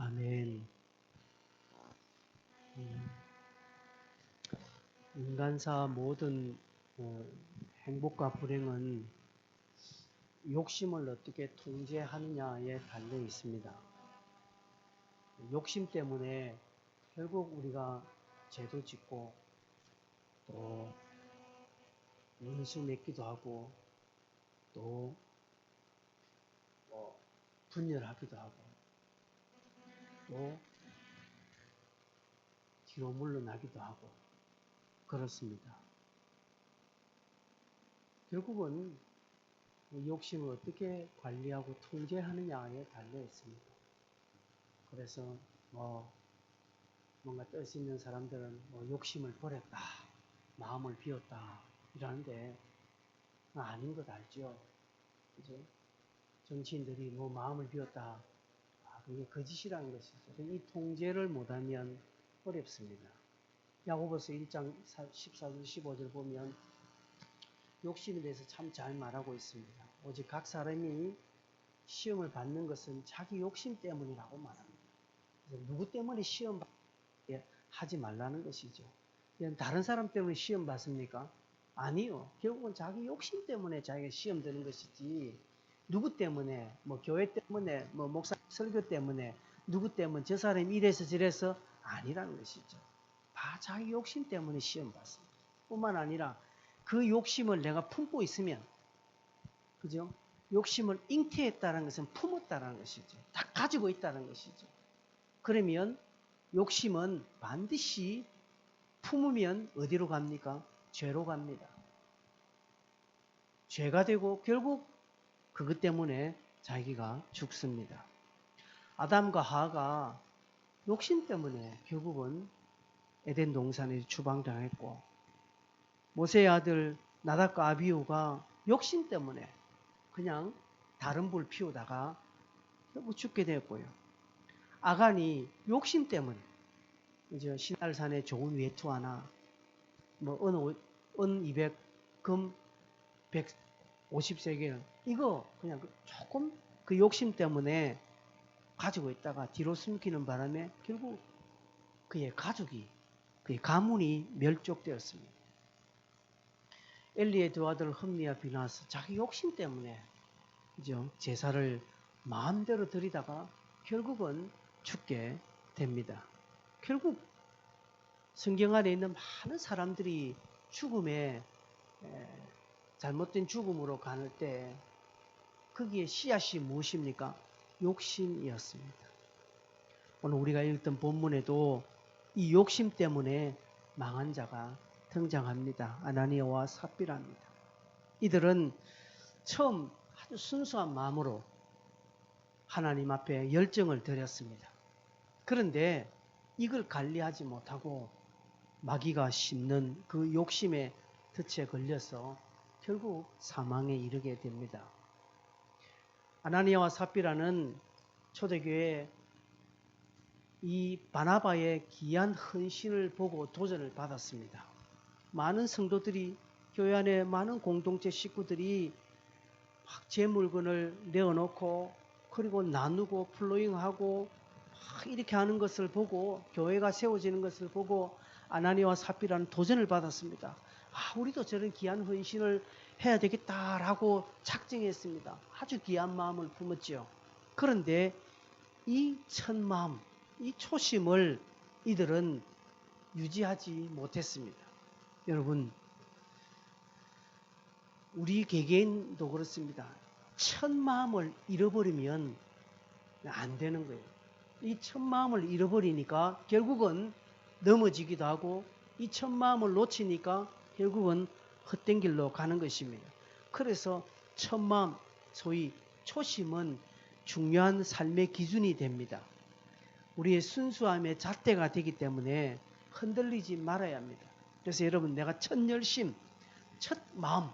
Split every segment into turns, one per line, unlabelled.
아멘. 인간사 모든 행복과 불행은 욕심을 어떻게 통제하느냐에 달려 있습니다. 욕심 때문에 결국 우리가 죄도 짓고 또 원수 맺기도 하고 또 분열하기도 하고 또 뒤로 물러나기도 하고 그렇습니다. 결국은 욕심을 어떻게 관리하고 통제하느냐에 달려 있습니다. 그래서 뭔가 뜻 있는 사람들은 욕심을 버렸다, 마음을 비웠다 이러는데 아닌 것 알죠? 그죠? 정치인들이 마음을 비웠다, 그게 거짓이라는 것이죠. 이 통제를 못하면 어렵습니다. 야고보서 1장 14절 15절 보면 욕심에 대해서 참 잘 말하고 있습니다. 오직 각 사람이 시험을 받는 것은 자기 욕심 때문이라고 말합니다. 그래서 누구 때문에 시험 하지 말라는 것이죠. 다른 사람 때문에 시험 받습니까? 아니요. 결국은 자기 욕심 때문에 자기가 시험 드는 것이지 누구 때문에 교회 때문에 목사 설교 때문에 누구 때문에 저 사람이 이래서 저래서 아니라는 것이죠. 다 자기 욕심 때문에 시험 받습니다. 뿐만 아니라 그 욕심을 내가 품고 있으면 그죠? 욕심을 잉태했다는 것은 품었다는 것이죠. 다 가지고 있다는 것이죠. 그러면 욕심은 반드시 품으면 어디로 갑니까? 죄로 갑니다. 죄가 되고 결국 그것 때문에 자기가 죽습니다. 아담과 하와가 욕심 때문에 결국은 에덴 동산에 추방당했고 모세의 아들 나답과 아비후가 욕심 때문에 그냥 다른 불 피우다가 결국 죽게 되었고요. 아간이 욕심 때문에 이제 신할산에 좋은 외투 하나 은 200, 금 150세겔 이거 그냥 조금 그 욕심 때문에 가지고 있다가 뒤로 숨기는 바람에 결국 그의 가족이 그의 가문이 멸족되었습니다. 엘리의 두 아들 흠리와 비나스 자기 욕심 때문에 그죠? 제사를 마음대로 드리다가 결국은 죽게 됩니다. 결국 성경 안에 있는 많은 사람들이 죽음에 잘못된 죽음으로 가는 때 거기에 씨앗이 무엇입니까? 욕심이었습니다. 오늘 우리가 읽던 본문에도 이 욕심 때문에 망한 자가 등장합니다. 아나니아와 삽비라입니다. 이들은 처음 아주 순수한 마음으로 하나님 앞에 열정을 드렸습니다. 그런데 이걸 관리하지 못하고 마귀가 심는 그 욕심의 덫에 걸려서 결국 사망에 이르게 됩니다. 아나니아와 삽비라는 초대교회 이 바나바의 귀한 헌신을 보고 도전을 받았습니다. 많은 성도들이 교회 안에 많은 공동체 식구들이 막 제 물건을 내어놓고 그리고 나누고 플로잉하고 막 이렇게 하는 것을 보고 교회가 세워지는 것을 보고 아나니아와 삽비라는 도전을 받았습니다. 우리도 저런 귀한 헌신을 해야 되겠다라고 작정했습니다. 아주 귀한 마음을 품었죠. 그런데 이 첫 마음, 이 초심을 이들은 유지하지 못했습니다. 여러분, 우리 개개인도 그렇습니다. 첫 마음을 잃어버리면 안 되는 거예요. 이 첫 마음을 잃어버리니까 결국은 넘어지기도 하고 이 첫 마음을 놓치니까 결국은 헛된 길로 가는 것입니다. 그래서 첫 마음, 소위 초심은 중요한 삶의 기준이 됩니다. 우리의 순수함의 잣대가 되기 때문에 흔들리지 말아야 합니다. 그래서 여러분, 내가 첫 열심, 첫 마음,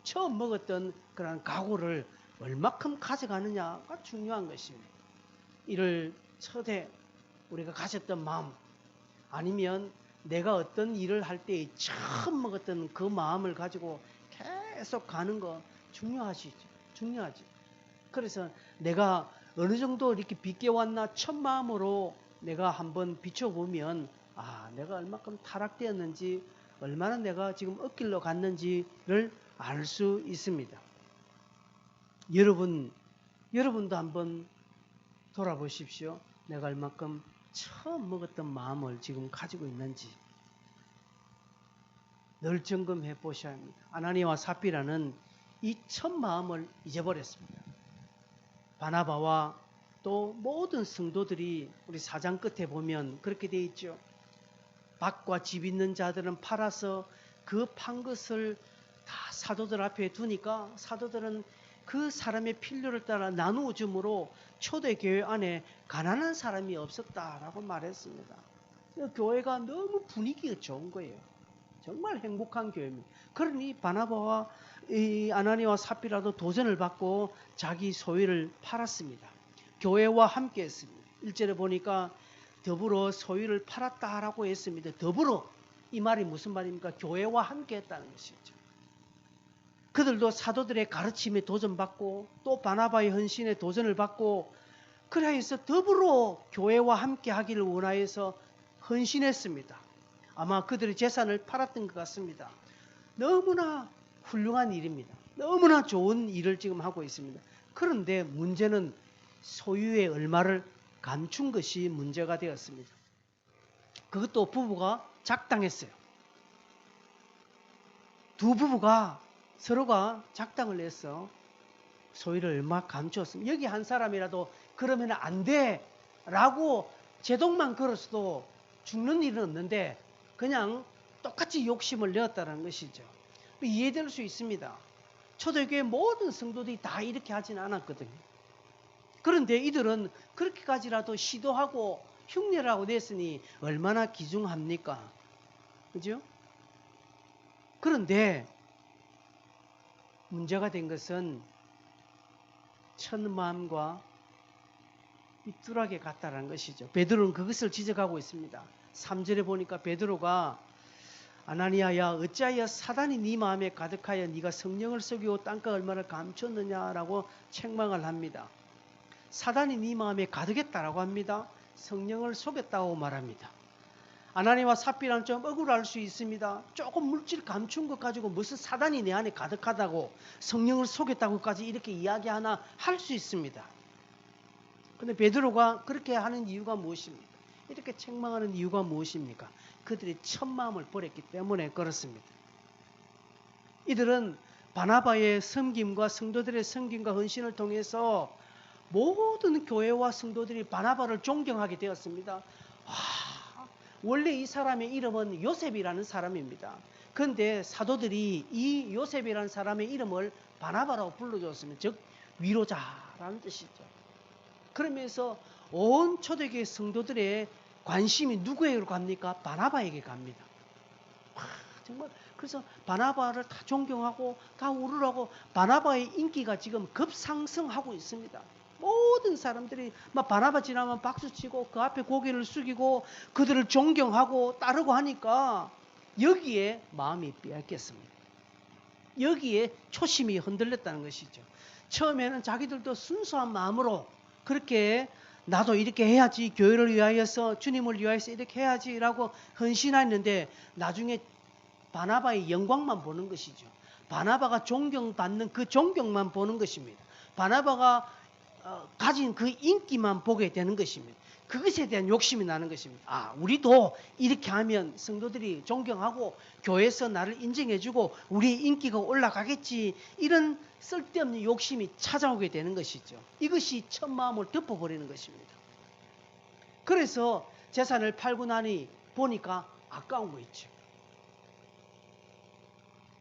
처음 먹었던 그런 각오를 얼마큼 가져가느냐가 중요한 것입니다. 이를 첫해 우리가 가졌던 마음, 아니면 내가 어떤 일을 할 때 처음 먹었던 그 마음을 가지고 계속 가는 거 중요하죠. 그래서 내가 어느 정도 이렇게 비껴왔나 첫 마음으로 내가 한번 비춰보면 내가 얼마큼 타락되었는지 얼마나 내가 지금 엇길로 갔는지를 알 수 있습니다. 여러분도 한번 돌아보십시오. 내가 얼마큼 처음 먹었던 마음을 지금 가지고 있는지 늘 점검해 보셔야 합니다. 아나니아와 삽비라는 이 첫 마음을 잊어버렸습니다. 바나바와 또 모든 성도들이 우리 4장 끝에 보면 그렇게 돼 있죠. 밭과 집 있는 자들은 팔아서 그 판 것을 다 사도들 앞에 두니까 사도들은 그 사람의 필요를 따라 나누어 줌으로 초대교회 안에 가난한 사람이 없었다라고 말했습니다. 교회가 너무 분위기가 좋은 거예요. 정말 행복한 교회입니다. 그러니 바나바와 이 아나니아와 삽비라도 도전을 받고 자기 소유를 팔았습니다. 교회와 함께 했습니다. 1절에 보니까 더불어 소유를 팔았다라고 했습니다. 더불어, 이 말이 무슨 말입니까? 교회와 함께 했다는 것이죠. 그들도 사도들의 가르침에 도전받고 또 바나바의 헌신에 도전을 받고 그래 해서 더불어 교회와 함께 하기를 원하여서 헌신했습니다. 아마 그들의 재산을 팔았던 것 같습니다. 너무나 훌륭한 일입니다. 너무나 좋은 일을 지금 하고 있습니다. 그런데 문제는 소유의 얼마를 감춘 것이 문제가 되었습니다. 그것도 부부가 작당했어요. 두 부부가 서로가 작당을 해서 소유를 얼마 감추었습니다. 여기 한 사람이라도 그러면 안 돼 라고 제동만 걸었어도 죽는 일은 없는데 그냥 똑같이 욕심을 내었다는 것이죠. 이해될 수 있습니다. 초대교회 모든 성도들이 다 이렇게 하진 않았거든요. 그런데 이들은 그렇게까지라도 시도하고 흉내를 하고 냈으니 얼마나 기중합니까? 그죠? 그런데 문제가 된 것은 첫 마음과 삐뚤하게 갔다는 것이죠. 베드로는 그것을 지적하고 있습니다. 3절에 보니까 베드로가 아나니아야 어찌하여 사단이 네 마음에 가득하여 네가 성령을 속이고 땅과 얼마를 감췄느냐라고 책망을 합니다. 사단이 네 마음에 가득했다라고 합니다. 성령을 속였다고 말합니다. 아나니아와 삽비라는 좀 억울할 수 있습니다. 조금 물질 감춘 것 가지고 무슨 사단이 내 안에 가득하다고 성령을 속였다고까지 이렇게 이야기하나 할 수 있습니다. 그런데 베드로가 그렇게 하는 이유가 무엇입니까? 이렇게 책망하는 이유가 무엇입니까? 그들이 첫 마음을 버렸기 때문에 그렇습니다. 이들은 바나바의 섬김과 성도들의 섬김과 헌신을 통해서 모든 교회와 성도들이 바나바를 존경하게 되었습니다. 원래 이 사람의 이름은 요셉이라는 사람입니다. 그런데 사도들이 이 요셉이라는 사람의 이름을 바나바라고 불러줬습니다. 즉 위로자라는 뜻이죠. 그러면서 온 초대교회 성도들의 관심이 누구에게로 갑니까? 바나바에게 갑니다. 정말 그래서 바나바를 다 존경하고 다 우러러하고 바나바의 인기가 지금 급상승하고 있습니다. 모든 사람들이 막 바나바 지나면 박수치고 그 앞에 고개를 숙이고 그들을 존경하고 따르고 하니까 여기에 마음이 빼앗겼습니다. 여기에 초심이 흔들렸다는 것이죠. 처음에는 자기들도 순수한 마음으로 그렇게 나도 이렇게 해야지, 교회를 위하여서 주님을 위하여서 이렇게 해야지라고 헌신했는데 나중에 바나바의 영광만 보는 것이죠. 바나바가 존경받는 그 존경만 보는 것입니다. 바나바가 가진 그 인기만 보게 되는 것입니다. 그것에 대한 욕심이 나는 것입니다. 우리도 이렇게 하면 성도들이 존경하고 교회에서 나를 인정해주고 우리의 인기가 올라가겠지, 이런 쓸데없는 욕심이 찾아오게 되는 것이죠. 이것이 첫 마음을 덮어버리는 것입니다. 그래서 재산을 팔고 나니 보니까 아까운 거 있죠.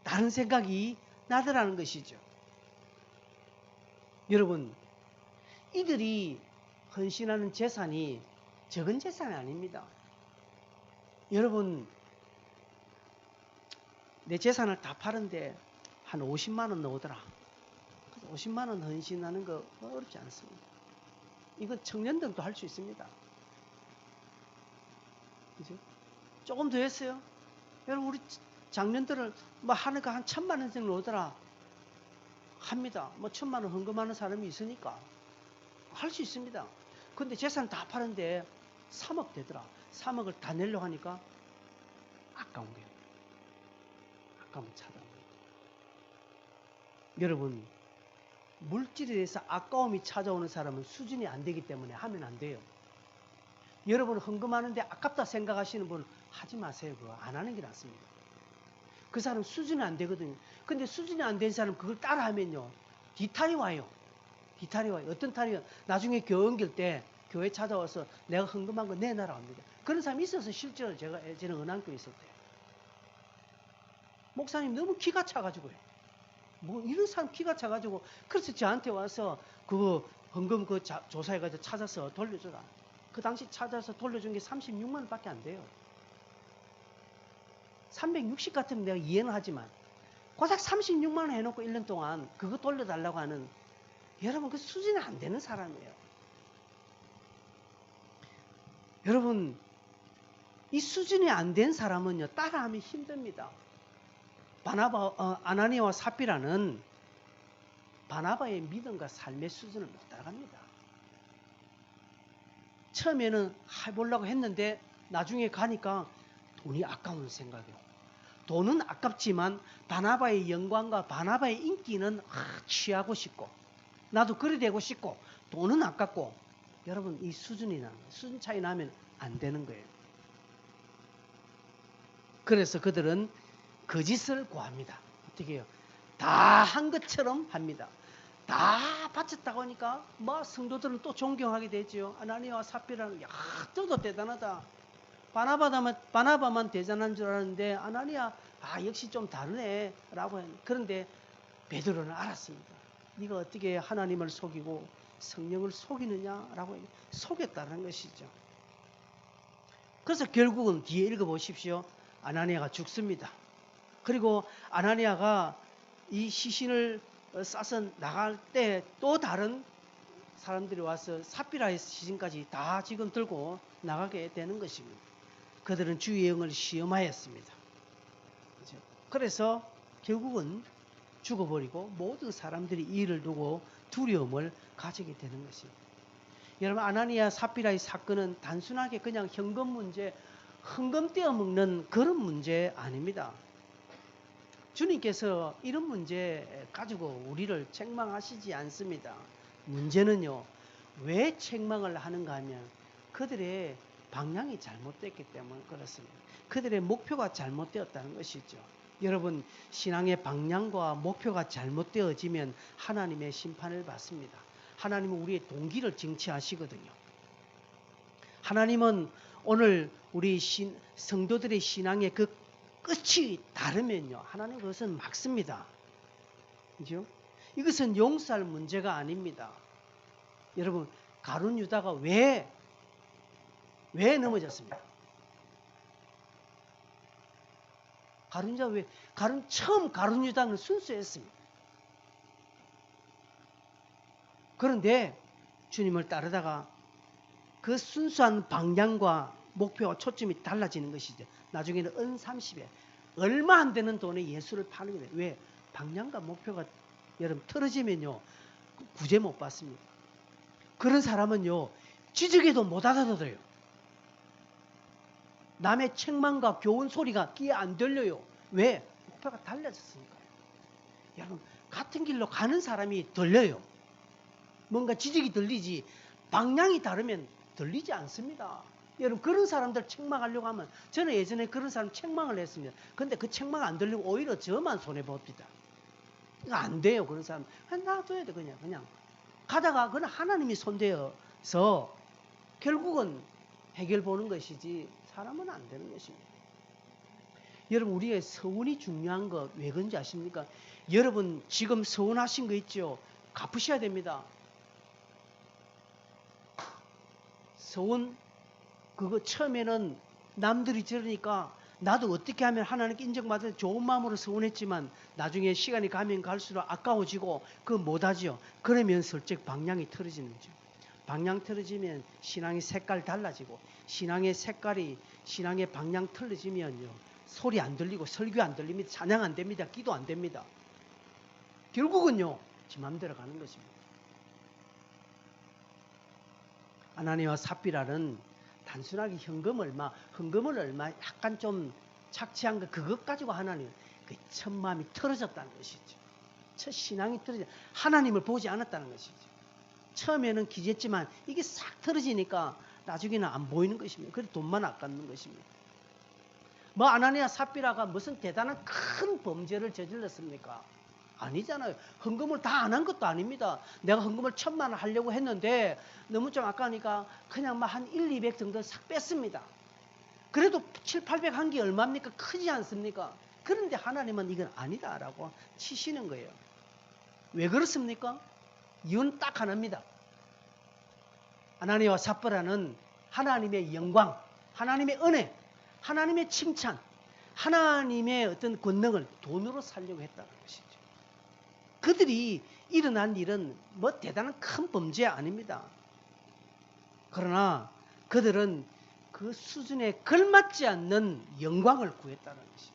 다른 생각이 나더라는 것이죠. 여러분, 이들이 헌신하는 재산이 적은 재산이 아닙니다. 여러분, 내 재산을 다 파는데 한 50만 원 나오더라. 50만 원 헌신하는 거 어렵지 않습니다. 이건 청년들도 할 수 있습니다. 그죠? 조금 더 했어요. 여러분, 우리 장년들은 하는 거 한 1,000만 원 정도 나오더라 합니다. 1,000만 원 헌금하는 사람이 있으니까. 할 수 있습니다. 근데 재산 다 파는데 3억 되더라. 3억을 다 내려고 하니까 아까운 거예요. 아까운 차다. 여러분, 물질에 대해서 아까움이 찾아오는 사람은 수준이 안 되기 때문에 하면 안 돼요. 여러분 헌금하는데 아깝다 생각하시는 분 하지 마세요. 그거 안 하는 게 낫습니다. 그 사람 수준이 안 되거든요. 근데 수준이 안 된 사람 그걸 따라하면요, 뒤탈이 와요. 뒤탈이 와요. 어떤 탈이요? 나중에 교회 옮길 때 교회 찾아와서 내가 헌금한 거 내놔라 합니다. 그런 사람이 있어서 실제로 제가 예전에 은한교회 있을 때 목사님 너무 기가 차가지고요. 뭐 이런 사람 기가 차가지고 그래서 저한테 와서 그 헌금 그 조사해가지고 찾아서 돌려줘라. 그 당시 찾아서 돌려준 게 36만 원밖에 안 돼요. 360 같으면 내가 이해는 하지만 고작 36만 원 해놓고 1년 동안 그거 돌려달라고 하는, 여러분 그 수준이 안 되는 사람이에요. 여러분 이 수준이 안 된 사람은요 따라하면 힘듭니다. 아나니아와 삽비라는 바나바의 믿음과 삶의 수준을 못 따라갑니다. 처음에는 해보려고 했는데 나중에 가니까 돈이 아까운 생각이에요. 돈은 아깝지만 바나바의 영광과 바나바의 인기는 취하고 싶고 나도 그리 되고 싶고 돈은 아깝고, 여러분 이 수준 차이 나면 안 되는 거예요. 그래서 그들은 거짓을 구합니다. 어떻게 해요? 다 한 것처럼 합니다. 다 바쳤다고 하니까 뭐 성도들은 또 존경하게 되죠. 아나니아와 삽비라는, 야, 저도 대단하다. 바나바만 대단한 줄 알았는데 아나니아 역시 좀 다르네 라고 했는데, 그런데 베드로는 알았습니다. 네가 어떻게 하나님을 속이고 성령을 속이느냐라고 속였다는 것이죠. 그래서 결국은 뒤에 읽어보십시오. 아나니아가 죽습니다. 그리고 아나니아가 이 시신을 싸서 나갈 때 또 다른 사람들이 와서 삽비라의 시신까지 다 지금 들고 나가게 되는 것입니다. 그들은 주의 영을 시험하였습니다. 그래서 결국은 죽어버리고 모든 사람들이 이 일을 두고 두려움을 가지게 되는 것입니다. 여러분 아나니아 삽비라의 사건은 단순하게 그냥 현금 문제, 헌금 떼어먹는 그런 문제 아닙니다. 주님께서 이런 문제 가지고 우리를 책망하시지 않습니다. 문제는요, 왜 책망을 하는가 하면 그들의 방향이 잘못됐기 때문에 그렇습니다. 그들의 목표가 잘못되었다는 것이죠. 여러분 신앙의 방향과 목표가 잘못되어지면 하나님의 심판을 받습니다. 하나님은 우리의 동기를 쟁취하시거든요. 하나님은 오늘 우리 성도들의 신앙의 그 끝이 다르면요, 하나님 그것은 막습니다. 그죠? 이것은 용서할 문제가 아닙니다. 여러분 가룟 유다가 왜 넘어졌습니까? 처음 가룟 유다는 순수했습니다. 그런데 주님을 따르다가 그 순수한 방향과 목표와 초점이 달라지는 것이죠. 나중에는 은 30에 얼마 안 되는 돈에 예수를 파는 거예요. 왜? 방향과 목표가 여러분 틀어지면요 구제 못 받습니다. 그런 사람은요 지적에도 못 알아들어요. 남의 책망과 교훈 소리가 귀에 안 들려요. 왜? 목표가 달라졌으니까요. 여러분 같은 길로 가는 사람이 들려요. 뭔가 지적이 들리지 방향이 다르면 들리지 않습니다. 여러분 그런 사람들 책망하려고 하면, 저는 예전에 그런 사람 책망을 했습니다. 근데 그 책망 안 들리고 오히려 저만 손해봅니다. 안 돼요. 그런 사람 놔둬야 돼. 그냥 가다가 그건 하나님이 손대어서 결국은 해결 보는 것이지 사람은 안 되는 것입니다. 여러분 우리의 서운이 중요한 거 왜 그런지 아십니까? 여러분 지금 서운하신 거 있죠? 갚으셔야 됩니다. 서운 그거 처음에는 남들이 저러니까 나도 어떻게 하면 하나님께 인정받을 좋은 마음으로 서운했지만 나중에 시간이 가면 갈수록 아까워지고 그거 못하죠. 그러면 슬쩍 방향이 틀어지는 거죠. 방향 틀어지면 신앙의 색깔 달라지고, 신앙의 색깔이 신앙의 방향 틀어지면요 소리 안 들리고 설교 안 들립니다. 찬양 안 됩니다. 기도 안 됩니다. 결국은요 지 맘대로 가는 것입니다. 아나니와 삽비라는 단순하게 헌금을 얼마 약간 좀 착취한 거 그것 가지고 하나님 그 첫 마음이 틀어졌다는 것이죠. 첫 신앙이 틀어져 하나님을 보지 않았다는 것이죠. 처음에는 기댔지만 이게 싹 틀어지니까 나중에는 안 보이는 것입니다. 그래서 돈만 아깝는 것입니다. 뭐 아나니아 삽비라가 무슨 대단한 큰 범죄를 저질렀습니까? 아니잖아요. 헌금을 다 안 한 것도 아닙니다. 내가 헌금을 1,000만 원 하려고 했는데 너무 좀 아까우니까 그냥 한 1, 200 정도 싹 뺐습니다. 그래도 7, 800 한 게 얼마입니까? 크지 않습니까? 그런데 하나님은 이건 아니다라고 치시는 거예요. 왜 그렇습니까? 이유는 딱 하나입니다. 아나니아와 삽비라는 하나님의 영광, 하나님의 은혜, 하나님의 칭찬, 하나님의 어떤 권능을 돈으로 살려고 했다는 것이죠. 그들이 일어난 일은 뭐 대단한 큰 범죄 아닙니다. 그러나 그들은 그 수준에 걸맞지 않는 영광을 구했다는 것이죠.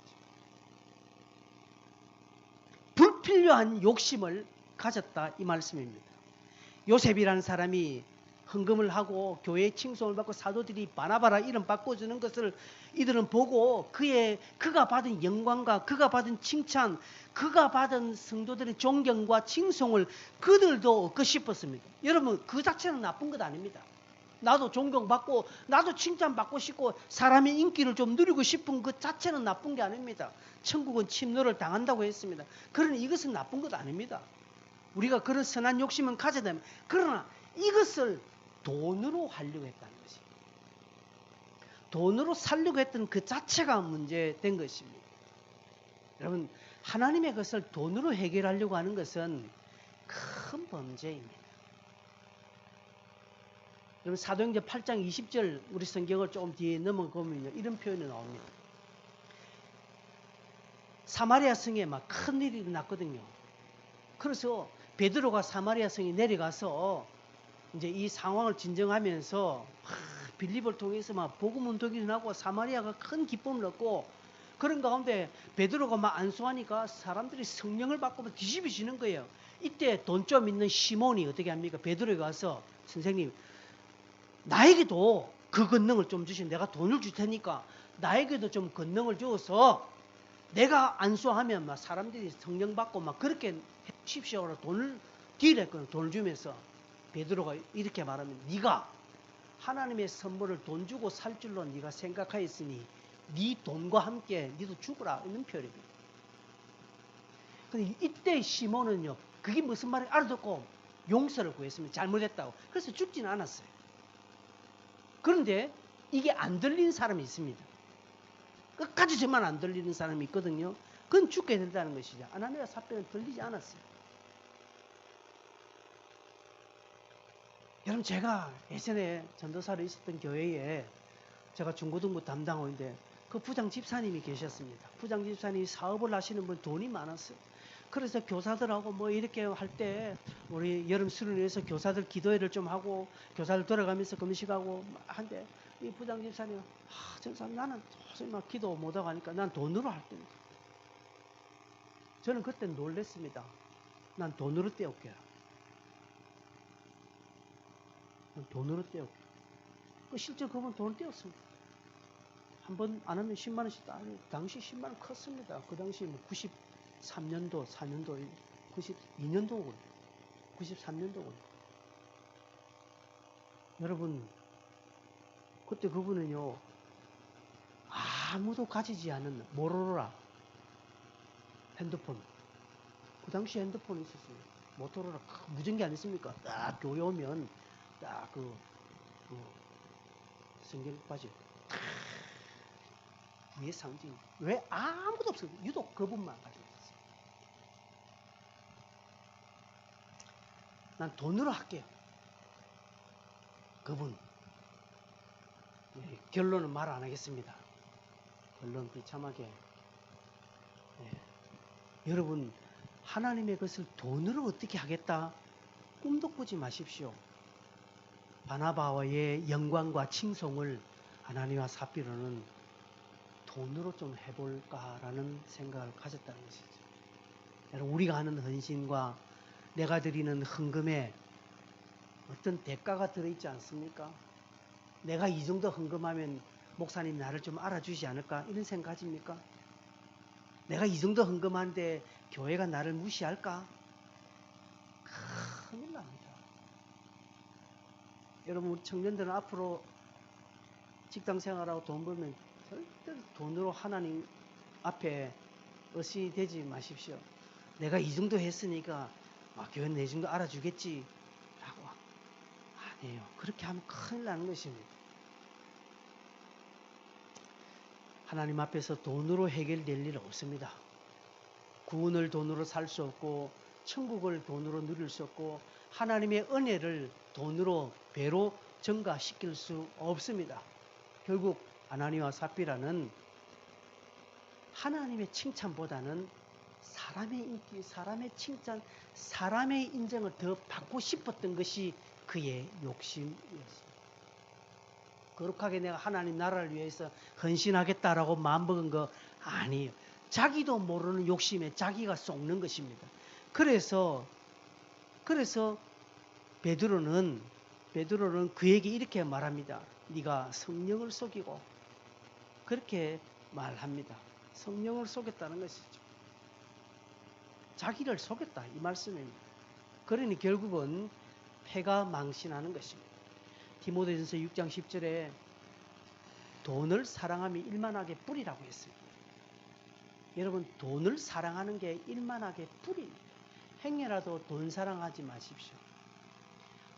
불필요한 욕심을 가졌다 이 말씀입니다. 요셉이라는 사람이 헌금을 하고 교회의 칭송을 받고 사도들이 바나바라 이름 바꿔주는 것을 이들은 보고 그가 받은 영광과 그가 받은 칭찬, 그가 받은 성도들의 존경과 칭송을 그들도 얻고 싶었습니다. 여러분 그 자체는 나쁜 것 아닙니다. 나도 존경받고 나도 칭찬받고 싶고 사람의 인기를 좀 누리고 싶은 그 자체는 나쁜 게 아닙니다. 천국은 침노를 당한다고 했습니다. 그러니 이것은 나쁜 것 아닙니다. 우리가 그런 선한 욕심은 가져야 됩니다. 그러나 이것을 돈으로 하려고 했다는 것입니다. 돈으로 살려고 했던 그 자체가 문제된 것입니다. 여러분 하나님의 것을 돈으로 해결하려고 하는 것은 큰 범죄입니다. 여러분 사도행전 8장 20절 우리 성경을 조금 뒤에 넘어가면 이런 표현이 나옵니다. 사마리아 성에 막 큰일이 일어났거든요. 그래서 베드로가 사마리아 성에 내려가서 이제 이 상황을 진정하면서 빌립을 통해서 막 복음 운동이 일어나고 사마리아가 큰 기쁨을 얻고 그런 가운데 베드로가 막 안수하니까 사람들이 성령을 받고 막 뒤집어지는 거예요. 이때 돈 좀 있는 시몬이 어떻게 합니까? 베드로에 가서 선생님 나에게도 그 권능을 좀 주시면 내가 돈을 줄 테니까 나에게도 좀 권능을 주어서 내가 안수하면 막 사람들이 성령 받고 막 그렇게 해주십시오. 돈을 딜했거든요. 돈을 주면서 베드로가 이렇게 말하면 네가 하나님의 선물을 돈 주고 살 줄로 네가 생각하였으니 네 돈과 함께 네도 죽으라 이런 표현입니다. 근데 이때 시몬은요 그게 무슨 말인지 알아듣고 용서를 구했습니다. 잘못했다고. 그래서 죽지는 않았어요. 그런데 이게 안 들리는 사람이 있습니다. 끝까지 저만 안 들리는 사람이 있거든요. 그건 죽게 된다는 것이죠. 아나니아 삽비는 들리지 않았어요. 여러분 제가 예전에 전도사로 있었던 교회에 제가 중고등부 담당원인데 그 부장 집사님이 계셨습니다. 부장 집사님이 사업을 하시는 분 돈이 많았어요. 그래서 교사들하고 뭐 이렇게 할 때 우리 여름 수련을 위해서 교사들 기도회를 좀 하고 교사들 돌아가면서 금식하고 한데 이 부장 집사님 전사 나는 도저히 막 기도 못하고 하니까 난 돈으로 할 때입니다. 저는 그때 놀랬습니다. 난 돈으로 떼올게요. 돈으로 떼올게. 실제 그분 돈을 떼었습니다. 한 번 안 하면 10만 원씩 아니 당시 10만 원 컸습니다. 그 당시 뭐 93년도, 4년도, 92년도고 93년도고. 여러분 그때 그분은요 아무도 가지지 않은 모토로라 핸드폰. 그 당시 핸드폰이 있었어요. 모토로라 무전기 아니습니까? 딱 교회 오면 딱 성경 빠져 위에 상징. 왜 아무도 없어요. 유독 그분만 가지고 있었어요. 난 돈으로 할게요. 그분. 네, 결론은 말 안 하겠습니다. 결론 비참하게. 네. 여러분 하나님의 것을 돈으로 어떻게 하겠다? 꿈도 꾸지 마십시오. 바나바와의 영광과 칭송을 아나니와 삽비로는 돈으로 좀 해볼까라는 생각을 가졌다는 것이죠. 여러분 우리가 하는 헌신과 내가 드리는 헌금에 어떤 대가가 들어있지 않습니까? 내가 이 정도 헌금하면 목사님 나를 좀 알아주지 않을까? 이런 생각 가집니까? 내가 이 정도 헌금하는데 교회가 나를 무시할까? 큰일 납니다. 여러분, 우리 청년들은 앞으로 직장 생활하고 돈 벌면 절대 돈으로 하나님 앞에 의시 되지 마십시오. 내가 이 정도 했으니까 교회는 내 정도 알아주겠지 라고 아니에요. 그렇게 하면 큰일 나는 것입니다. 하나님 앞에서 돈으로 해결될 일 없습니다. 구원을 돈으로 살 수 없고 천국을 돈으로 누릴 수 없고 하나님의 은혜를 돈으로 배로 증가시킬 수 없습니다. 결국 아나니와 삽비라는 하나님의 칭찬보다는 사람의 인기, 사람의 칭찬, 사람의 인정을 더 받고 싶었던 것이 그의 욕심이었습니다. 거룩하게 내가 하나님 나라를 위해서 헌신하겠다라고 마음먹은 거 아니에요. 자기도 모르는 욕심에 자기가 속는 것입니다. 그래서 베드로는 그에게 이렇게 말합니다. 네가 성령을 속이고 그렇게 말합니다. 성령을 속였다는 것이죠. 자기를 속였다 이 말씀입니다. 그러니 결국은 패가 망신하는 것입니다. 디모데전서 6장 10절에 돈을 사랑함이 일만하게 뿌리라고 했습니다. 여러분, 돈을 사랑하는 게 일만하게 뿌리입니다. 행여라도 돈 사랑하지 마십시오.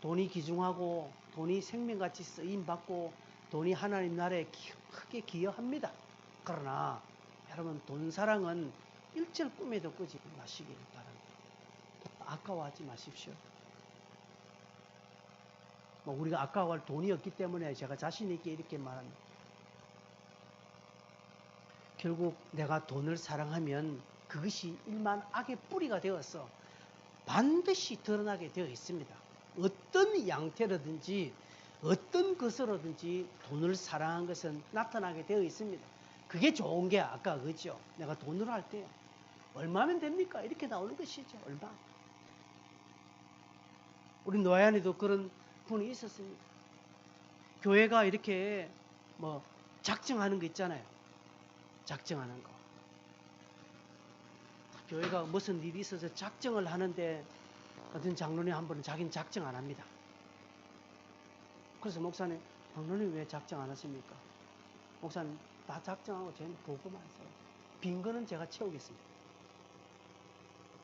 돈이 귀중하고 돈이 생명같이 쓰임받고 돈이 하나님 나라에 크게 기여합니다. 그러나 여러분, 돈 사랑은 일절 꿈에도 꾸지 마시길 바랍니다. 아까워하지 마십시오. 우리가 아까워할 돈이 없기 때문에 제가 자신 있게 이렇게 말합니다. 결국 내가 돈을 사랑하면 그것이 일만 악의 뿌리가 되어서 반드시 드러나게 되어 있습니다. 어떤 양태로든지 어떤 것으로든지 돈을 사랑한 것은 나타나게 되어 있습니다. 그게 좋은 게 아까 그죠? 내가 돈으로 할 때 얼마면 됩니까? 이렇게 나오는 것이죠. 얼마? 우리 노예안에도 그런 분이 있었습니다. 교회가 이렇게 작정하는 거 있잖아요. 작정하는 거. 교회가 무슨 일이 있어서 작정을 하는데 어떤 장로님 한 분은 자기는 작정 안 합니다. 그래서 목사님, 장로님 왜 작정 안 하십니까? 목사님, 다 작정하고 저희는 보고만 써요. 빈 거는 제가 채우겠습니다.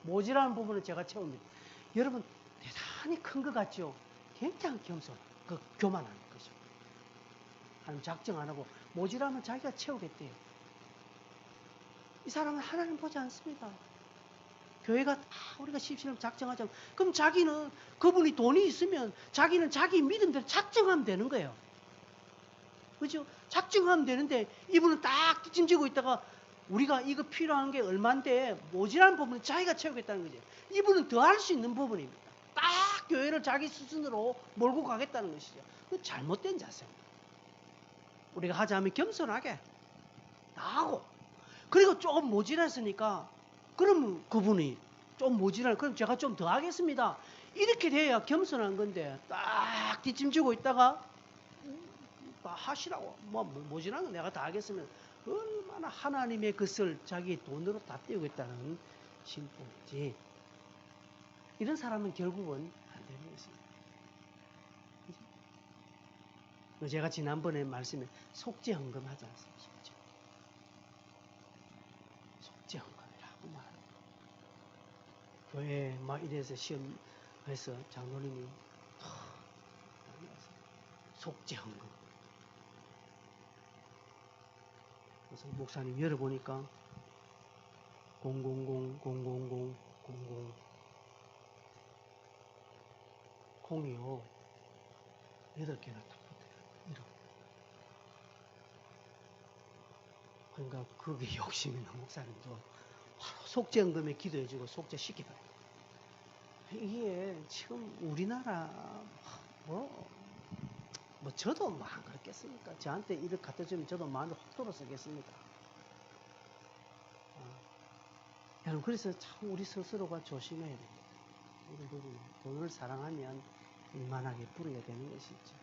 모자라는 부분은 제가 채웁니다. 여러분, 대단히 큰 것 같죠? 굉장히 교만한 것이죠. 하나님 작정 안 하고 모자라면 자기가 채우겠대요. 이 사람은 하나님 보지 않습니다. 교회가 우리가 십시일을 작정하자면 그럼 자기는 그분이 돈이 있으면 자기는 자기 믿음대로 작정하면 되는 거예요. 그죠? 작정하면 되는데 이분은 딱 뒷짐지고 있다가 우리가 이거 필요한 게 얼만데 모자란 부분은 자기가 채우겠다는 거죠. 이분은 더 할 수 있는 부분입니다. 딱 교회를 자기 수준으로 몰고 가겠다는 것이죠. 그 잘못된 자세입니다. 우리가 하자면 겸손하게 다 하고 그리고 조금 모자랐으니까 그러면 그분이 좀 모자라 그럼 제가 좀 더 하겠습니다. 이렇게 돼야 겸손한 건데 딱 뒷짐지고 있다가 하시라고 모자란 건 내가 다 하겠으면 얼마나 하나님의 것을 자기 돈으로 다 떼우겠다는 심보이지. 이런 사람은 결국은 안 되는 것입니다. 제가 지난번에 말씀에 속죄 헌금하지 않습니까? 속죄 헌금이라고 말합니다. 교회 막 이래서 시험해서 장로님이 속죄 헌금. 그래서 목사님 열어보니까 000 콩이요 8개나 딱 붙어요. 그러니까 그게 욕심이 있는 목사님도 바로 속죄헌금에 기도해주고 속죄시키다. 이게 지금 우리나라 저도 안 그렇겠습니까? 저한테 이렇게 갖다 주면 저도 마음이 확 돌아서겠습니까? 여러분, 그래서 참 우리 스스로가 조심해야 됩니다. 이런 부분, 돈을 사랑하면 이만하게 뿌려야 되는 것이죠.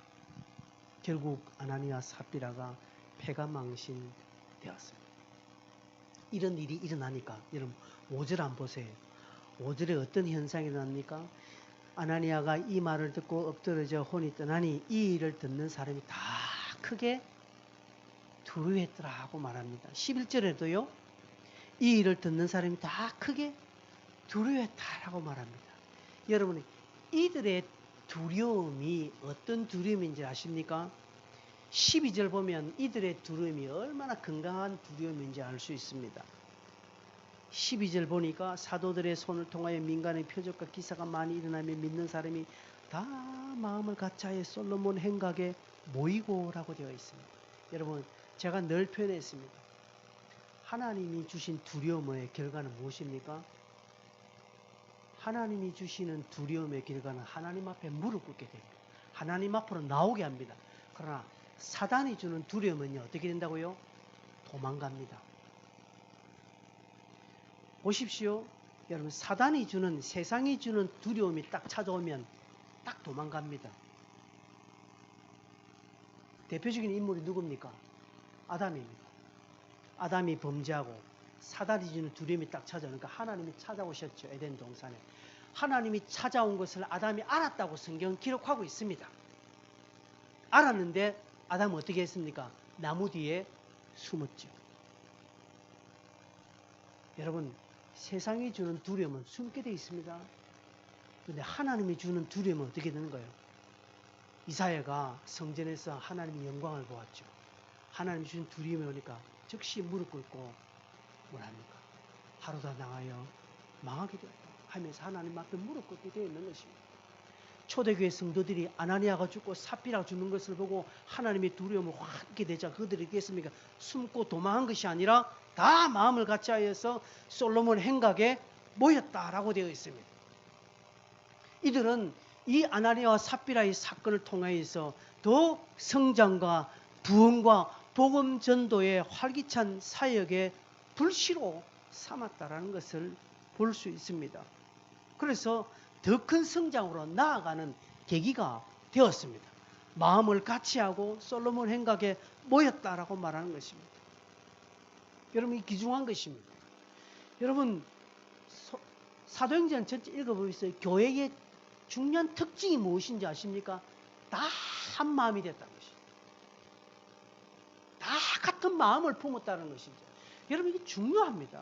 결국 아나니아 삽비라가 패가망신되었습니다. 이런 일이 일어나니까 여러분 5절 한번 보세요. 5절에 어떤 현상이 일어납니까? 아나니아가 이 말을 듣고 엎드러져 혼이 떠나니 이 일을 듣는 사람이 다 크게 두려워했더라 하고 말합니다. 11절에도요. 이 일을 듣는 사람이 다 크게 두려워했다라고 말합니다. 여러분, 이들의 두려움이 어떤 두려움인지 아십니까? 12절 보면 이들의 두려움이 얼마나 건강한 두려움인지 알 수 있습니다. 12절 보니까 사도들의 손을 통하여 민간의 표적과 기사가 많이 일어나며 믿는 사람이 다 마음을 같이하여 솔로몬 행각에 모이고라고 되어 있습니다. 여러분, 제가 늘 표현했습니다. 하나님이 주신 두려움의 결과는 무엇입니까? 하나님이 주시는 두려움의 결과는 하나님 앞에 무릎 꿇게 됩니다. 하나님 앞으로 나오게 합니다. 그러나 사단이 주는 두려움은요, 어떻게 된다고요? 도망갑니다. 보십시오. 여러분, 사단이 주는, 세상이 주는 두려움이 딱 찾아오면 딱 도망갑니다. 대표적인 인물이 누굽니까? 아담입니다. 아담이 범죄하고 사단이 주는 두려움이 딱 찾아오니까 하나님이 찾아오셨죠. 에덴 동산에. 하나님이 찾아온 것을 아담이 알았다고 성경은 기록하고 있습니다. 알았는데 아담은 어떻게 했습니까? 나무 뒤에 숨었죠. 여러분, 세상이 주는 두려움은 숨게 되어 있습니다. 그런데 하나님이 주는 두려움은 어떻게 되는 거예요? 이사야가 성전에서 하나님의 영광을 보았죠. 하나님이 주는 두려움이 오니까 즉시 무릎 꿇고 뭐랍니까? 하루다 나가여 망하게 되었다 하면서 하나님 앞에 무릎 꿇게 되어 있는 것입니다. 초대교회 성도들이 아나니아가 죽고 삽비라가 죽는 것을 보고 하나님의 두려움을 확 있게 되자 그들이 어떻겠습니까? 숨고 도망한 것이 아니라 다 마음을 같이하여서 솔로몬 행각에 모였다라고 되어 있습니다. 이들은 이 아나니아와 삽비라의 사건을 통하여서 더 성장과 부흥과 복음 전도의 활기찬 사역의 불씨로 삼았다라는 것을 볼 수 있습니다. 그래서 더 큰 성장으로 나아가는 계기가 되었습니다. 마음을 같이하고 솔로몬 행각에 모였다라고 말하는 것입니다. 여러분, 이 귀중한 것입니다. 여러분, 사도행전 전체 읽어보세요. 교회의 중요한 특징이 무엇인지 아십니까? 다 한 마음이 됐다는 것입니다. 다 같은 마음을 품었다는 것이죠. 여러분, 이게 중요합니다.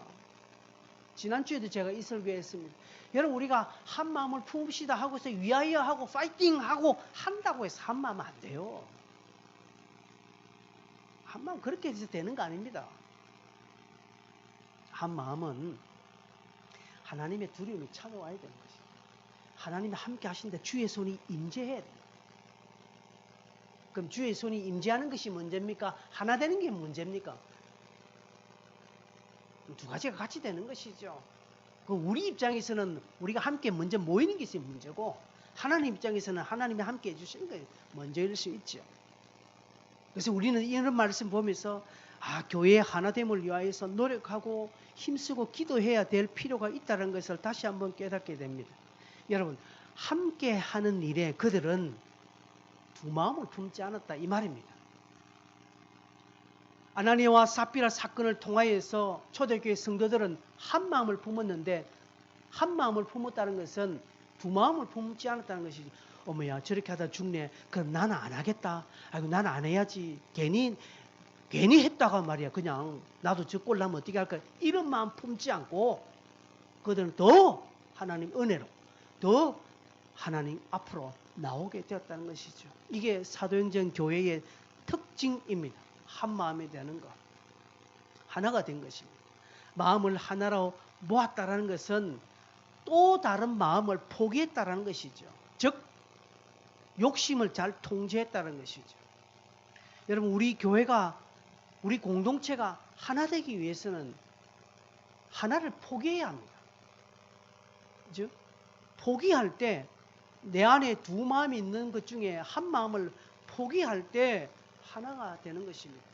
지난주에도 제가 이 설교했습니다. 여러분, 우리가 한 마음을 품읍시다 하고서 위하여 하고 파이팅 하고 한다고 해서 한 마음은 안 돼요. 한 마음 그렇게 해서 되는 거 아닙니다. 한 마음은 하나님의 두려움이 찾아와야 되는 것입니다. 하나님이 함께 하신데 주의 손이 임재해야 돼요. 그럼 주의 손이 임재하는 것이 문제입니까? 하나 되는 게 문제입니까? 두 가지가 같이 되는 것이죠. 우리 입장에서는 우리가 함께 먼저 모이는 것이 문제고 하나님 입장에서는 하나님이 함께 해주시는 게 먼저일 수 있죠. 그래서 우리는 이런 말씀 보면서 교회의 하나됨을 위하여서 노력하고 힘쓰고 기도해야 될 필요가 있다는 것을 다시 한번 깨닫게 됩니다. 여러분, 함께 하는 일에 그들은 두 마음을 품지 않았다 이 말입니다. 아나니아와 삽비라 사건을 통하여서 초대교회 성도들은 한 마음을 품었는데 한 마음을 품었다는 것은 두 마음을 품지 않았다는 것이지. 어머야, 저렇게 하다 죽네. 그럼 나는 안 하겠다. 아이고, 나는 안 해야지. 괜히 했다가 말이야. 그냥 나도 저 꼴 나면 어떻게 할까. 이런 마음 품지 않고 그들은 더 하나님 은혜로 더 하나님 앞으로 나오게 되었다는 것이죠. 이게 사도행전 교회의 특징입니다. 한 마음이 되는 것. 하나가 된 것입니다. 마음을 하나로 모았다라는 것은 또 다른 마음을 포기했다라는 것이죠. 즉 욕심을 잘 통제했다는 것이죠. 여러분, 우리 교회가 우리 공동체가 하나 되기 위해서는 하나를 포기해야 합니다. 즉 포기할 때 내 안에 두 마음이 있는 것 중에 한 마음을 포기할 때 하나가 되는 것입니다.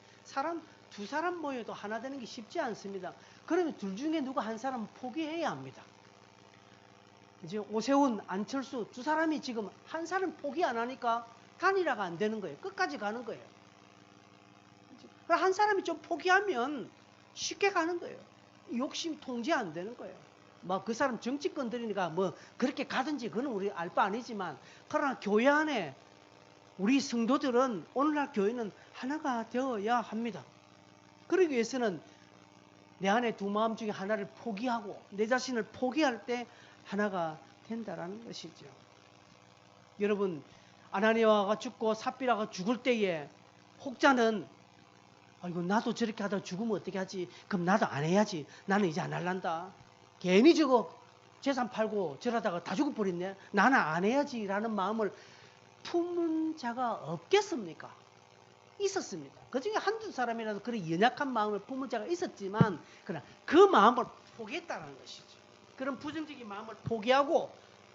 두 사람 모여도 하나 되는 게 쉽지 않습니다. 그러면 둘 중에 누가 한 사람은 포기해야 합니다. 이제 오세훈, 안철수 두 사람이 지금 한 사람 포기 안 하니까 단일화가 안 되는 거예요. 끝까지 가는 거예요. 한 사람이 좀 포기하면 쉽게 가는 거예요. 욕심 통제 안 되는 거예요. 뭐 그 사람 정치권들이니까 뭐 그렇게 가든지 그건 우리 알 바 아니지만, 그러나 교회 안에 우리 성도들은, 오늘날 교회는 하나가 되어야 합니다. 그러기 위해서는 내 안에 두 마음 중에 하나를 포기하고 내 자신을 포기할 때 하나가 된다라는 것이죠. 여러분, 아나니아가 죽고 삽비라가 죽을 때에 혹자는 아이고 나도 저렇게 하다가 죽으면 어떻게 하지? 그럼 나도 안 해야지. 나는 이제 안 할란다. 괜히 저거 재산 팔고 저러다가 다 죽어버렸네. 나는 안 해야지 라는 마음을 품은 자가 없겠습니까? 있었습니다. 그 중에 한두 사람이라도 그런 연약한 마음을 품은 자가 있었지만, 그러나 그 마음을 포기했다는 것이죠. 그런 부정적인 마음을 포기하고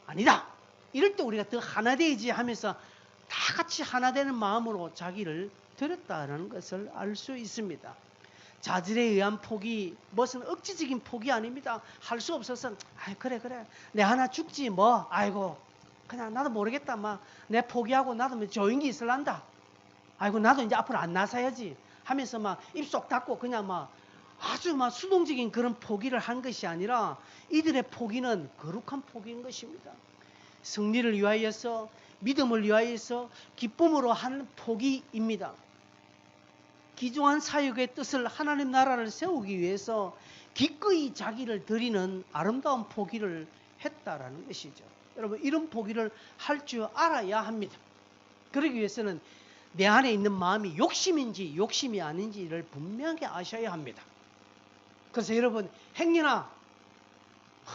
아니다. 이럴 때 우리가 더 하나 되지 하면서 다 같이 하나 되는 마음으로 자기를 드렸다는 것을 알 수 있습니다. 자질에 의한 포기, 무슨 억지적인 포기 아닙니다. 할 수 없어서 그래 내 하나 죽지 뭐, 아이고 그냥 나도 모르겠다, 막 내 포기하고 나도 뭐 조용히 있을란다, 아이고 나도 이제 앞으로 안 나서야지 하면서 막 입속 닫고 그냥 막 아주 막 수동적인 그런 포기를 한 것이 아니라, 이들의 포기는 거룩한 포기인 것입니다. 승리를 위하여서, 믿음을 위하여서, 기쁨으로 하는 포기입니다. 기중한 사역의 뜻을, 하나님 나라를 세우기 위해서 기꺼이 자기를 드리는 아름다운 포기를 했다라는 것이죠. 여러분, 이런 포기를 할 줄 알아야 합니다. 그러기 위해서는 내 안에 있는 마음이 욕심인지 욕심이 아닌지를 분명히 아셔야 합니다. 그래서 여러분, 행여나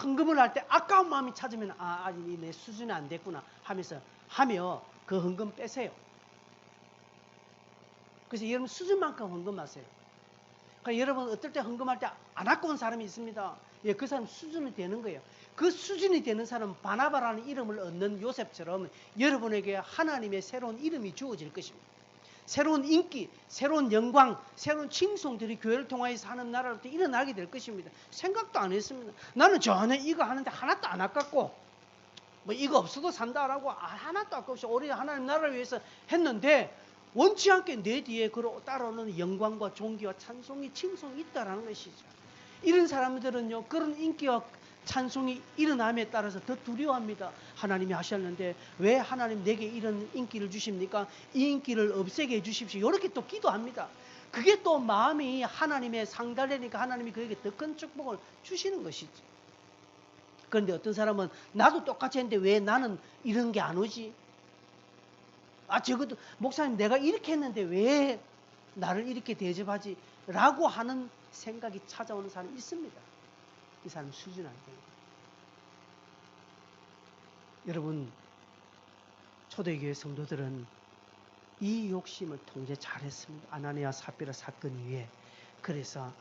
헌금을 할 때 아까운 마음이 찾으면 아직 내 수준이 안 됐구나 하며 그 헌금 빼세요. 그래서 여러분 수준만큼 헌금하세요. 그러니까 여러분 어떨 때 헌금할 때 안 아까운 사람이 있습니다. 예, 그 사람 수준이 되는 거예요. 그 수준이 되는 사람은 바나바라는 이름을 얻는 요셉처럼 여러분에게 하나님의 새로운 이름이 주어질 것입니다. 새로운 인기, 새로운 영광, 새로운 칭송들이 교회를 통하여서 하는 나라로부터 일어나게 될 것입니다. 생각도 안 했습니다. 나는 전혀 이거 하는데 하나도 안 아깝고 뭐 이거 없어도 산다라고 하나도 아깝지 오히려 하나님 나라를 위해서 했는데, 원치 않게 내 뒤에 따라오는 영광과 존귀와 찬송이, 칭송이 있다라는 것이죠. 이런 사람들은요, 그런 인기와 찬송이 일어남에 따라서 더 두려워합니다. 하나님이 하셨는데 왜 하나님 내게 이런 인기를 주십니까? 이 인기를 없애게 해주십시오. 이렇게 또 기도합니다. 그게 또 마음이 하나님의 상달되니까 하나님이 그에게 더 큰 축복을 주시는 것이죠. 그런데 어떤 사람은 나도 똑같이 했는데 왜 나는 이런 게 안 오지? 적어도 목사님 내가 이렇게 했는데 왜 나를 이렇게 대접하지? 라고 하는 생각이 찾아오는 사람이 있습니다. 이 사람 수준 안 돼요. 여러분, 초대교회 성도들은 이 욕심을 통제 잘했습니다. 아나니아 삽비라 사건 이후에. 그래서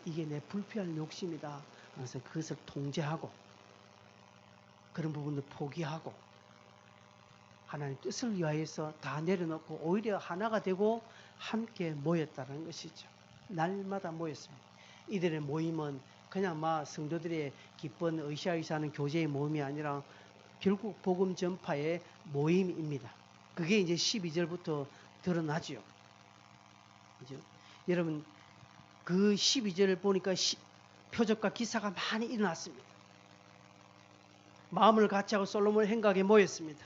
이게 내 불필요한 욕심이다. 그래서 그것을 통제하고 그런 부분을 포기하고 하나님 뜻을 위하여서 다 내려놓고 오히려 하나가 되고 함께 모였다는 것이죠. 날마다 모였습니다. 이들의 모임은 그냥 성도들의 기쁜 으쌰으쌰하는 교제의 모임이 아니라 결국 복음 전파의 모임입니다. 그게 이제 12절부터 드러나죠. 그죠? 여러분, 그 12절을 보니까 표적과 기사가 많이 일어났습니다. 마음을 같이하고 솔로몬 행각에 모였습니다.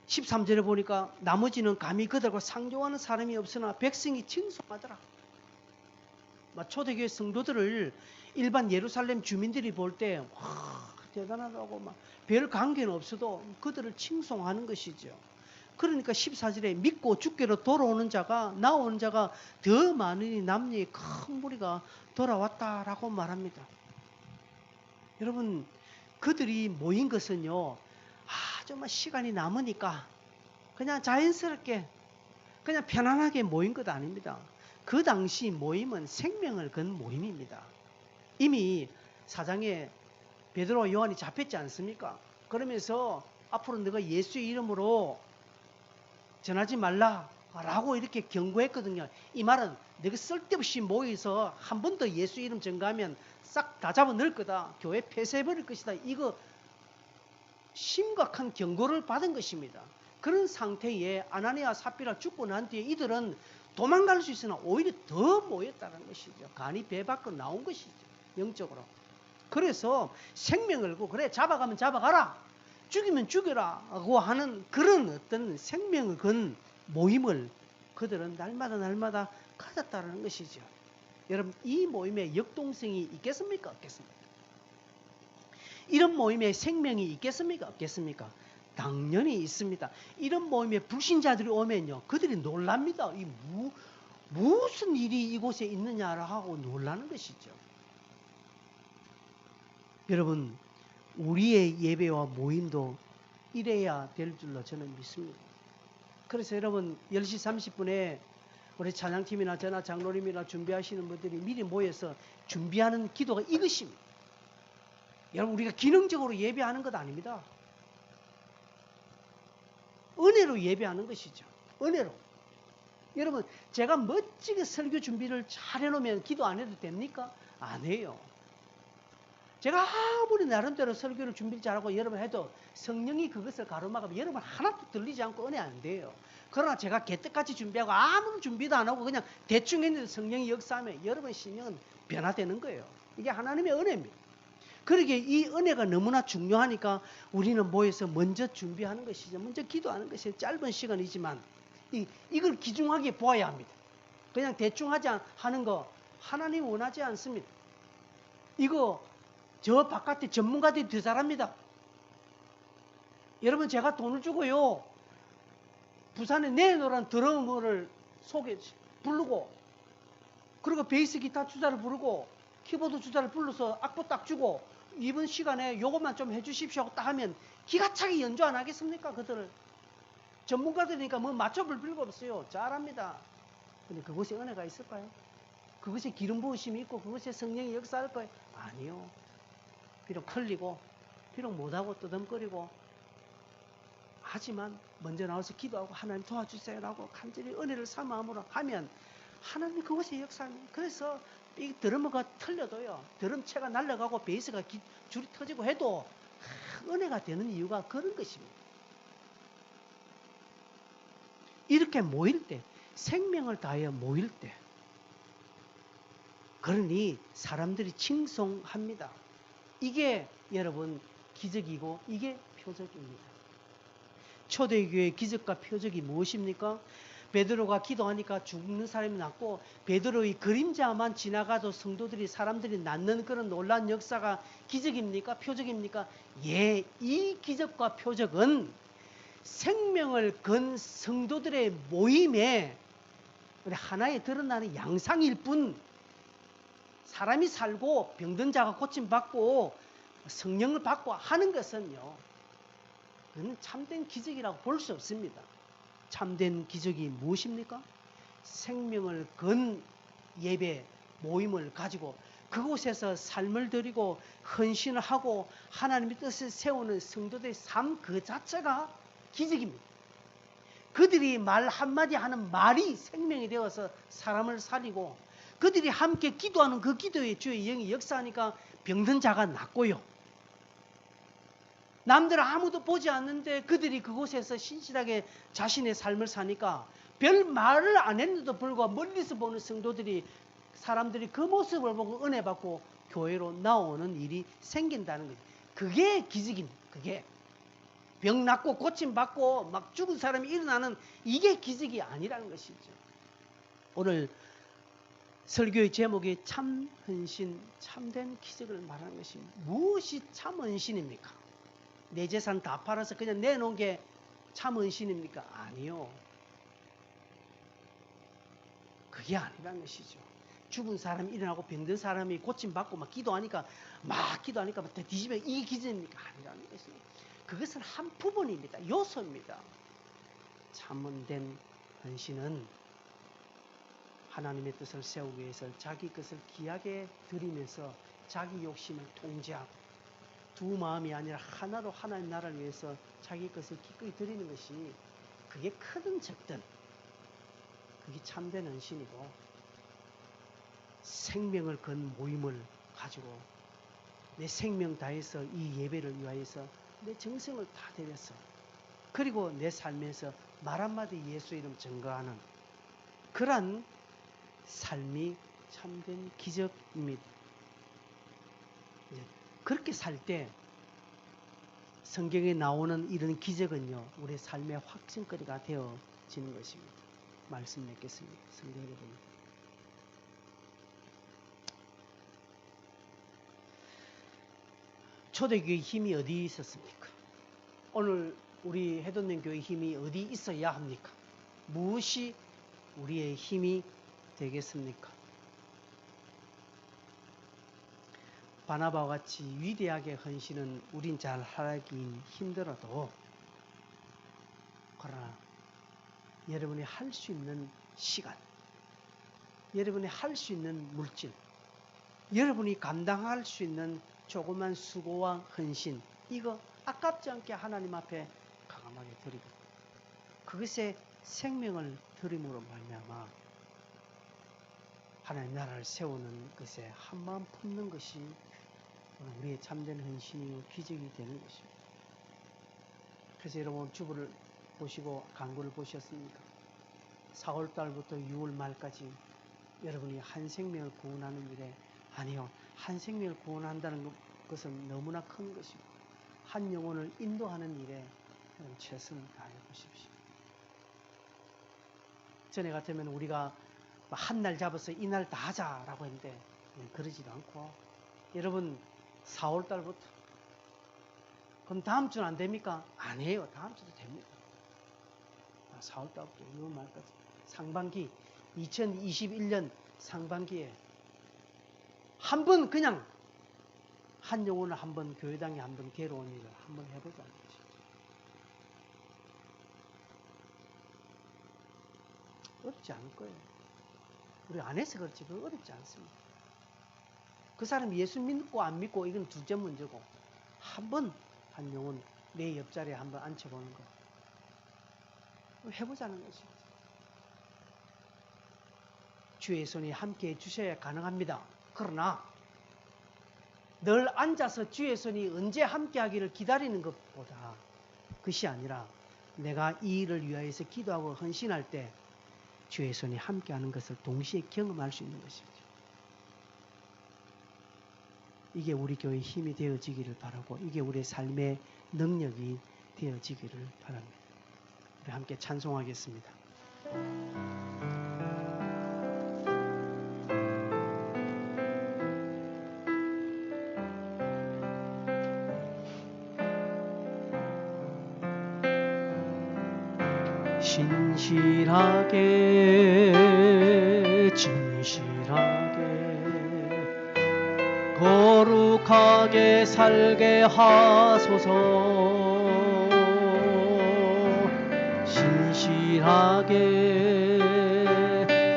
13절에 보니까 나머지는 감히 그들과 상종하는 사람이 없으나 백성이 칭송하더라. 초대교회 성도들을 일반 예루살렘 주민들이 볼 때 대단하다고 별 관계는 없어도 그들을 칭송하는 것이죠. 그러니까 14절에 믿고 주께로 돌아오는 자가, 나오는 자가 더 많으니 남녀의 큰 무리가 돌아왔다라고 말합니다. 여러분, 그들이 모인 것은요, 정말 시간이 남으니까 그냥 자연스럽게 그냥 편안하게 모인 것 아닙니다. 그 당시 모임은 생명을 건 모임입니다. 이미 4장에 베드로와 요한이 잡혔지 않습니까? 그러면서 앞으로 너가 예수의 이름으로 전하지 말라, 라고 이렇게 경고했거든요. 이 말은 너가 쓸데없이 모여서 한 번 더 예수 이름 전가하면 싹 다 잡아 넣을 거다. 교회 폐쇄해버릴 것이다. 이거 심각한 경고를 받은 것입니다. 그런 상태에 아나니아 삽비라 죽고 난 뒤에 이들은 도망갈 수 있으나 오히려 더 모였다는 것이죠. 간이 배 밖으로 나온 것이죠. 영적으로. 그래서 생명을 걸고 그래 잡아가면 잡아가라. 죽이면 죽여라 하고 하는 그런 어떤 생명을 건 모임을 그들은 날마다 가졌다는 것이죠. 여러분 이 모임에 역동성이 있겠습니까? 없겠습니까? 이런 모임에 생명이 있겠습니까? 없겠습니까? 당연히 있습니다. 이런 모임에 불신자들이 오면요. 그들이 놀랍니다. 무슨 일이 이곳에 있느냐를 하고 놀라는 것이죠. 여러분 우리의 예배와 모임도 이래야 될 줄로 저는 믿습니다. 그래서 여러분 10시 30분에 우리 찬양팀이나 저나 장로님이나 준비하시는 분들이 미리 모여서 준비하는 기도가 이것입니다. 여러분 우리가 기능적으로 예배하는 것 아닙니다. 은혜로 예배하는 것이죠. 은혜로. 여러분 제가 멋지게 설교 준비를 잘 해놓으면 기도 안 해도 됩니까? 안 해요. 제가 아무리 나름대로 설교를 준비를 잘하고 여러분 해도 성령이 그것을 가로막으면 여러분 하나도 들리지 않고 은혜 안 돼요. 그러나 제가 개떡같이 준비하고 아무런 준비도 안 하고 그냥 대충 했는데 성령이 역사하면 여러분 신령은 변화되는 거예요. 이게 하나님의 은혜입니다. 그러기에 이 은혜가 너무나 중요하니까 우리는 모여서 먼저 준비하는 것이죠. 먼저 기도하는 것이 짧은 시간이지만 이걸 귀중하게 보아야 합니다. 그냥 대충 하는 거 하나님 원하지 않습니다. 이거 저 바깥에 전문가들이 더 잘합니다. 여러분 제가 돈을 주고요. 부산에 내노란 드러머를 부르고 그리고 베이스 기타 주자를 부르고 키보드 주자를 불러서 악보 딱 주고 이번 시간에 요것만 좀 해주십시오 딱 하면 기가 차게 연주 안 하겠습니까? 그들을 전문가들이니까 뭐 맞춰볼 필요가 없어요. 잘합니다. 근데 그것에 은혜가 있을까요? 그것에 기름 부으심이 있고 그것에 성령이 역사할 거예요? 아니요. 비록 틀리고 비록 못하고 뜨듬거리고 하지만 먼저 나와서 기도하고 하나님 도와주세요라고 간절히 은혜를 삼아함으로 하면 하나님이 그것에 역사합니다. 그래서 이 드러머가 틀려도요. 드럼체가 날아가고 베이스가 줄이 터지고 해도 은혜가 되는 이유가 그런 것입니다. 이렇게 모일 때 생명을 다하여 모일 때 그러니 사람들이 칭송합니다. 이게 여러분 기적이고 이게 표적입니다. 초대교회의 기적과 표적이 무엇입니까? 베드로가 기도하니까 죽는 사람이 낫고 베드로의 그림자만 지나가도 성도들이 사람들이 낫는 그런 놀라운 역사가 기적입니까? 표적입니까? 예, 이 기적과 표적은 생명을 건 성도들의 모임에 하나에 드러나는 양상일 뿐 사람이 살고 병든 자가 고침받고 성령을 받고 하는 것은요. 그건 참된 기적이라고 볼 수 없습니다. 참된 기적이 무엇입니까? 생명을 건 예배 모임을 가지고 그곳에서 삶을 드리고 헌신을 하고 하나님의 뜻을 세우는 성도들의 삶 그 자체가 기적입니다. 그들이 말 한마디 하는 말이 생명이 되어서 사람을 살리고 그들이 함께 기도하는 그 기도에 주의 영이 역사하니까 병든 자가 낫고요. 남들 아무도 보지 않는데 그들이 그곳에서 신실하게 자신의 삶을 사니까 별 말을 안 했는데도 불구하고 멀리서 보는 성도들이 사람들이 그 모습을 보고 은혜 받고 교회로 나오는 일이 생긴다는 거죠. 그게 기적입니다. 그게 병 낫고 고침 받고 막 죽은 사람이 일어나는 이게 기적이 아니라는 것이죠. 오늘 설교의 제목이 참 헌신, 참된 기적을 말하는 것입니다. 무엇이 참 헌신입니까? 내 재산 다 팔아서 그냥 내놓은 게 참 헌신입니까? 아니요. 그게 아니라는 것이죠. 죽은 사람이 일어나고 병든 사람이 고침받고 막 기도하니까 막 뒤집어 이게 기적입니까? 아니라는 것입니다. 그것은 한 부분입니다. 요소입니다. 참된 헌신은 하나님의 뜻을 세우기 위해서 자기 것을 귀하게 드리면서 자기 욕심을 통제하고 두 마음이 아니라 하나로 하나님 나라를 위해서 자기 것을 기꺼이 드리는 것이 그게 크든 적든 그게 참된 헌신이고, 생명을 건 모임을 가지고 내 생명 다해서 이 예배를 위하여서 내 정성을 다 들였어. 그리고 내 삶에서 말 한마디 예수 이름 증거하는 그러한 삶이 참된 기적입니다. 그렇게 살 때 성경에 나오는 이런 기적은요, 우리 삶의 확증거리가 되어지는 것입니다. 말씀 맺겠습니다. 성경에 보니까 초대교회의 힘이 어디 있었습니까? 오늘 우리 해돋는 교회의 힘이 어디 있어야 합니까? 무엇이 우리의 힘이 되겠습니까? 바나바와 같이 위대하게 헌신은 우린 잘 하긴 힘들어도, 그러나 여러분이 할 수 있는 시간, 여러분이 할 수 있는 물질, 여러분이 감당할 수 있는 조그만 수고와 헌신, 이거 아깝지 않게 하나님 앞에 가감하게 드리고 그것에 생명을 드림으로 말미암아 하나님 나라를 세우는 것에 한마음 품는 것이 우리의 참된 헌신이요 기적이 되는 것입니다. 그래서 여러분 주보를 보시고 간구를 보셨습니까? 4월달부터 6월 말까지 여러분이 한 생명을 구원하는 일에, 아니요, 한 생명을 구원한다는 것은 너무나 큰 것이고 한 영혼을 인도하는 일에 최선을 다해 보십시오. 전에 같으면 우리가 한 날 잡아서 이날 다 하자라고 했는데 그러지도 않고, 여러분 4월달부터, 그럼 다음 주는 안 됩니까? 아니에요. 다음 주도 됩니다. 4월달부터 6월 말까지 상반기, 2021년 상반기에 한 번 그냥 한 영혼을 한 번 교회당에 한 번 괴로운 일을 한 번 해보자는 것이죠. 어렵지 않을 거예요. 우리 안 해서 그렇지 그거 어렵지 않습니다. 그 사람이 예수 믿고 안 믿고 이건 둘째 문제고, 한 번 한 영혼 내 옆자리에 한번 앉혀보는 거 해보자는 것입니다. 주의 손이 함께 해주셔야 가능합니다. 그러나 늘 앉아서 주의 손이 언제 함께 하기를 기다리는 것보다, 그것이 아니라 내가 이 일을 위하여서 기도하고 헌신할 때 주의 손이 함께 하는 것을 동시에 경험할 수 있는 것입니다. 이게 우리 교회의 힘이 되어지기를 바라고, 이게 우리의 삶의 능력이 되어지기를 바랍니다. 우리 함께 찬송하겠습니다. 신실하게 진실하게 거룩하게 살게 하소서. 신실하게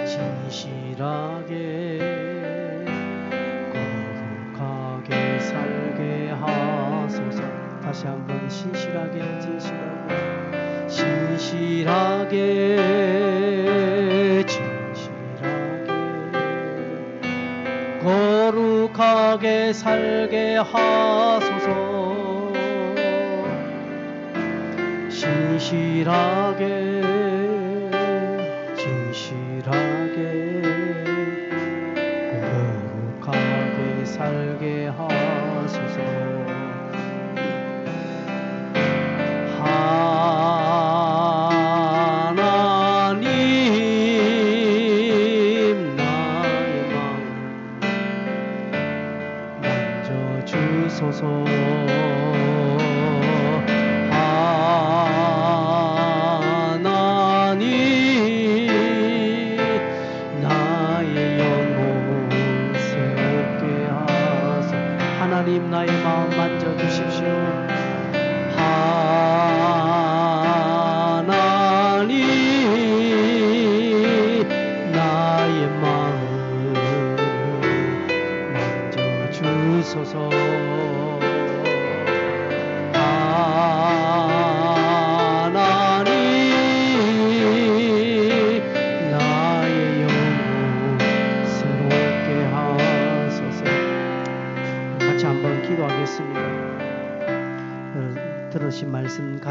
진실하게 거룩하게 살게 하소서. 다시 한번 신실하게 진실하게 진실하게 진실하게 거룩하게 살게 하소서. 신실하게 진실하게 거룩하게 살게 하소서. 하나님 나의 마음 만져주소서. 하나님 나의 영혼 새롭게 하소서. 하나님 나의 마음 만져주십시오. 하나님 나의 마음 만져주소서.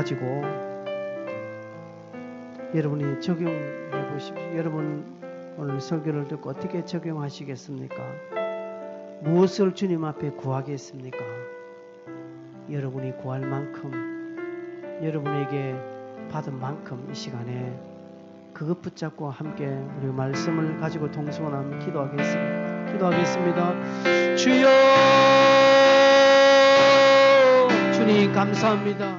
가지고 여러분이 적용해 보십시오. 여러분 오늘 설교를 듣고 어떻게 적용하시겠습니까? 무엇을 주님 앞에 구하겠습니까? 여러분이 구할 만큼, 여러분에게 받은 만큼 이 시간에 그것 붙잡고 함께 우리 말씀을 가지고 동성하면 기도하겠습니다. 주여, 주님 감사합니다.